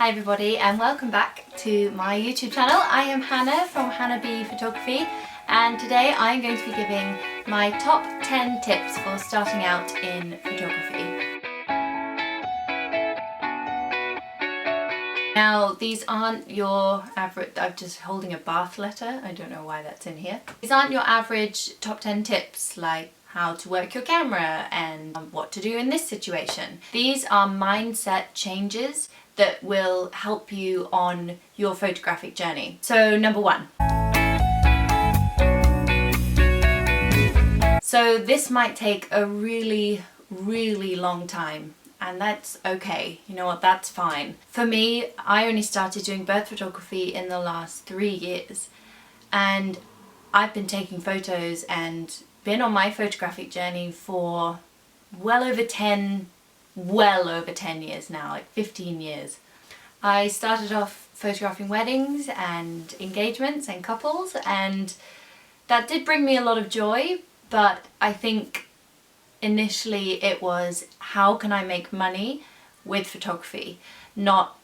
Hi everybody and welcome back to my YouTube channel. I am Hannah from Hannah B Photography, and today I'm going to be giving my top 10 tips for starting out in photography. Now these aren't your average, I'm just holding a bath letter, I don't know why that's in here. These aren't your average top 10 tips like how to work your camera and what to do in this situation. These are mindset changes that will help you on your photographic journey. So number one. So this might take a really long time, and that's okay. You know what, that's fine. For me, I only started doing birth photography in the last 3 years, and I've been taking photos and been on my photographic journey for well over 10 years now, like 15 years. I started off photographing weddings and engagements and couples, and that did bring me a lot of joy, but I think initially it was, how can I make money with photography? Not,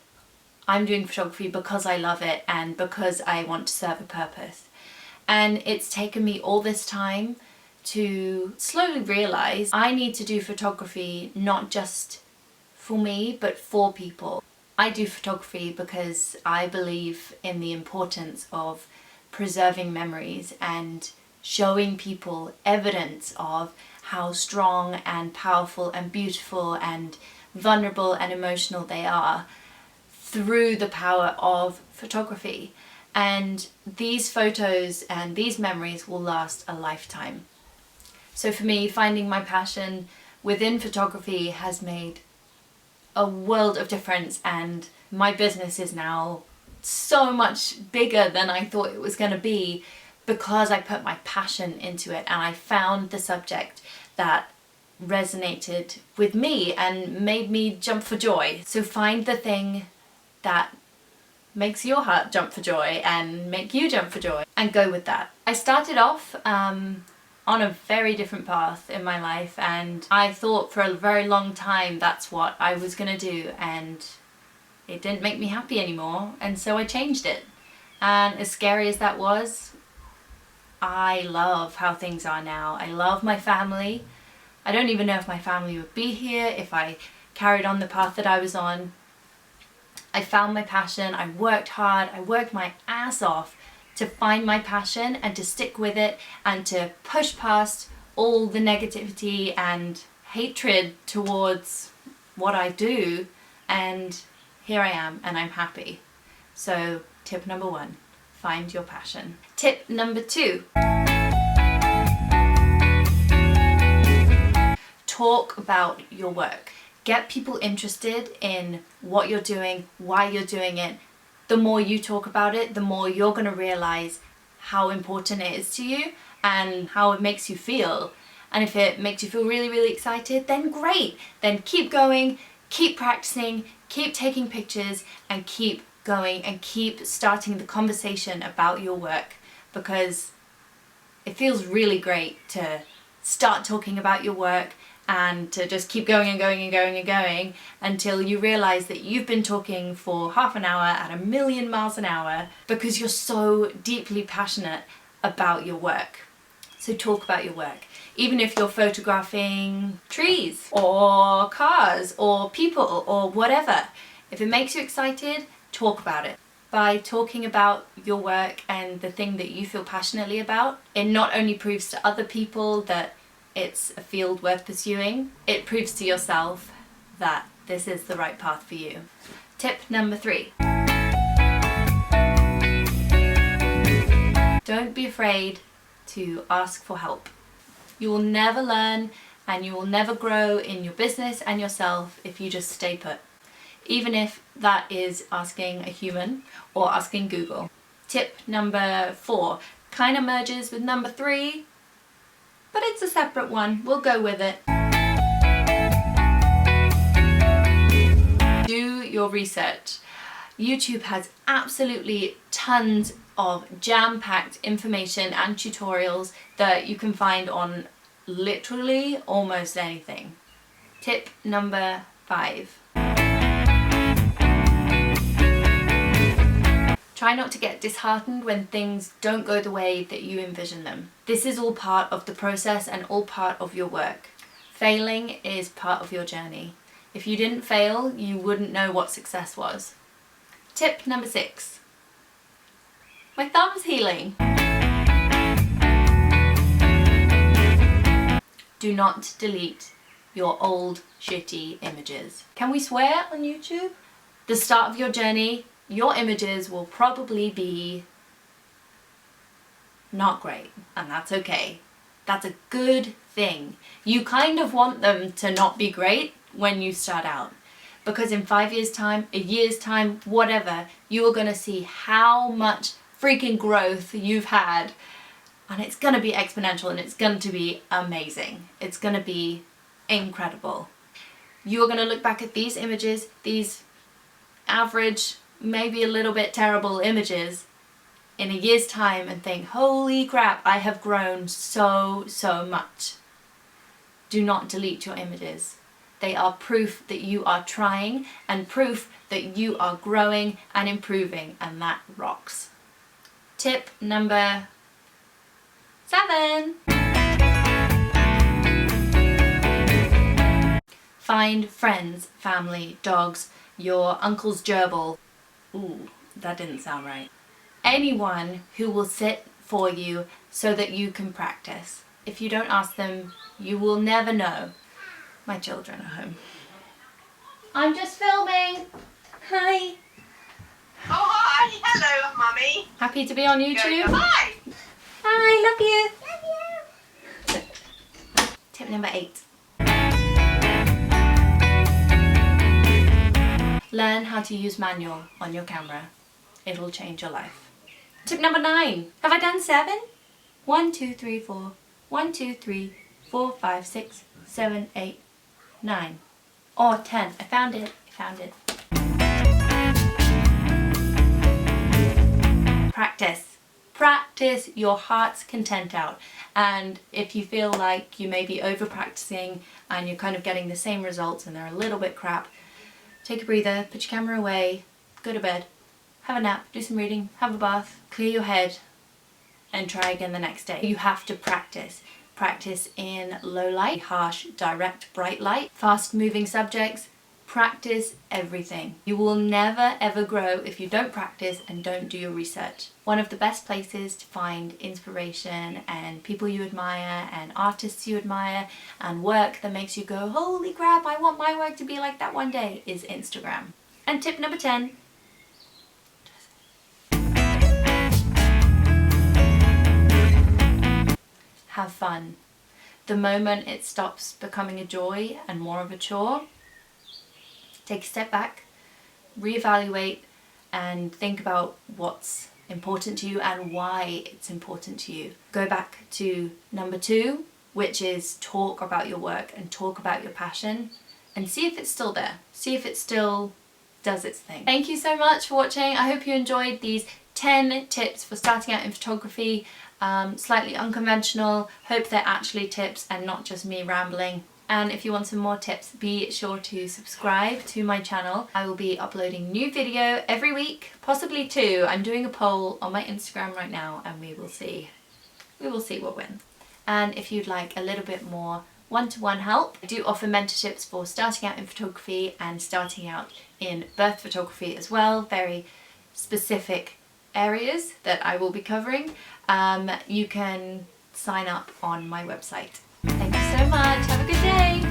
I'm doing photography because I love it and because I want to serve a purpose. And it's taken me all this time to slowly realize I need to do photography not just for me but for people. I do photography because I believe in the importance of preserving memories and showing people evidence of how strong and powerful and beautiful and vulnerable and emotional they are through the power of photography. And these photos and these memories will last a lifetime. So for me, finding my passion within photography has made a world of difference, and my business is now so much bigger than I thought it was going to be because I put my passion into it and I found the subject that resonated with me and made me jump for joy. So find the thing that makes your heart jump for joy and make you jump for joy and go with that. I started off on a very different path in my life, and I thought for a very long time that's what I was gonna do, and it didn't make me happy anymore, and so I changed it. And as scary as that was, I love how things are now. I love my family. I don't even know if my family would be here if I carried on the path that I was on. I found my passion, I worked hard, I worked my ass off to find my passion and to stick with it and to push past all the negativity and hatred towards what I do, and here I am and I'm happy. So tip number one, find your passion. Tip number two, talk about your work. Get people interested in what you're doing, why you're doing it. The more you talk about it, the more you're going to realize how important it is to you and how it makes you feel. And if it makes you feel really excited, then great. Then keep going, keep practicing, keep taking pictures, and keep going and keep starting the conversation about your work, because it feels really great to start talking about your work and to just keep going and going until you realize that you've been talking for half an hour at 1,000,000 miles an hour because you're so deeply passionate about your work. So talk about your work. Even if you're photographing trees or cars or people or whatever, if it makes you excited, talk about it. By talking about your work and the thing that you feel passionately about, it not only proves to other people that it's a field worth pursuing, it proves to yourself that this is the right path for you. Tip number three. Don't be afraid to ask for help. You will never learn and you will never grow in your business and yourself if you just stay put. Even if that is asking a human or asking Google. Tip number four kind of merges with number three, but it's a separate one. We'll go with it. Do your research. YouTube has absolutely tons of jam-packed information and tutorials that you can find on literally almost anything. Tip number 5. Try not to get disheartened when things don't go the way that you envision them. This is all part of the process and all part of your work. Failing is part of your journey. If you didn't fail, you wouldn't know what success was. Tip number 6. My thumb's healing. Do not delete your old shitty images. Can we swear on YouTube? The start of your journey, your images will probably be not great, and that's okay. That's a good thing. You kind of want them to not be great when you start out, because in 5 years time, a year's time, whatever, you are going to see how much freaking growth you've had, and it's going to be exponential and it's going to be amazing. It's going to be incredible. You're going to look back at these images, these average, maybe a little bit terrible images, in a year's time and think, holy crap, I have grown so much. Do not delete your images. They are proof that you are trying and proof that you are growing and improving, and that rocks. Tip number 7. Find friends, family, dogs, your uncle's gerbil. Ooh, that didn't sound right. Anyone who will sit for you so that you can practice. If you don't ask them, you will never know. My children are home. I'm just filming. Hi. Oh, hi. Hello, Mummy. Happy to be on YouTube? Hi. Hi, love you. Tip number 8. Learn how to use manual on your camera. It'll change your life. Tip number 9. Have I done 7? 1, 2, 3, 4. 1, 2, 3, 4, 5, 6, 7, 8, 9. Or 10. I found it. Practice. Practice your heart's content out. And if you feel like you may be over practicing and you're kind of getting the same results and they're a little bit crap, take a breather, put your camera away, go to bed, have a nap, do some reading, have a bath, clear your head, and try again the next day. You have to practice. Practice in low light, harsh, direct, bright light, fast moving subjects. Practice everything. You will never ever grow if you don't practice and don't do your research. One of the best places to find inspiration and people you admire and artists you admire and work that makes you go, holy crap, I want my work to be like that one day, is Instagram. And tip number 10. Have fun. The moment it stops becoming a joy and more of a chore, take a step back, reevaluate, and think about what's important to you and why it's important to you. Go back to number 2, which is talk about your work and talk about your passion and see if it's still there. See if it still does its thing. Thank you so much for watching. I hope you enjoyed these 10 tips for starting out in photography. Slightly unconventional. Hope they're actually tips and not just me rambling. And if you want some more tips, be sure to subscribe to my channel. I will be uploading new video every week, possibly 2. I'm doing a poll on my Instagram right now and we will see what wins. And if you'd like a little bit more one-to-one help, I do offer mentorships for starting out in photography and starting out in birth photography as well. Very specific areas that I will be covering. You can sign up on my website. Thank you so much. Have a good day.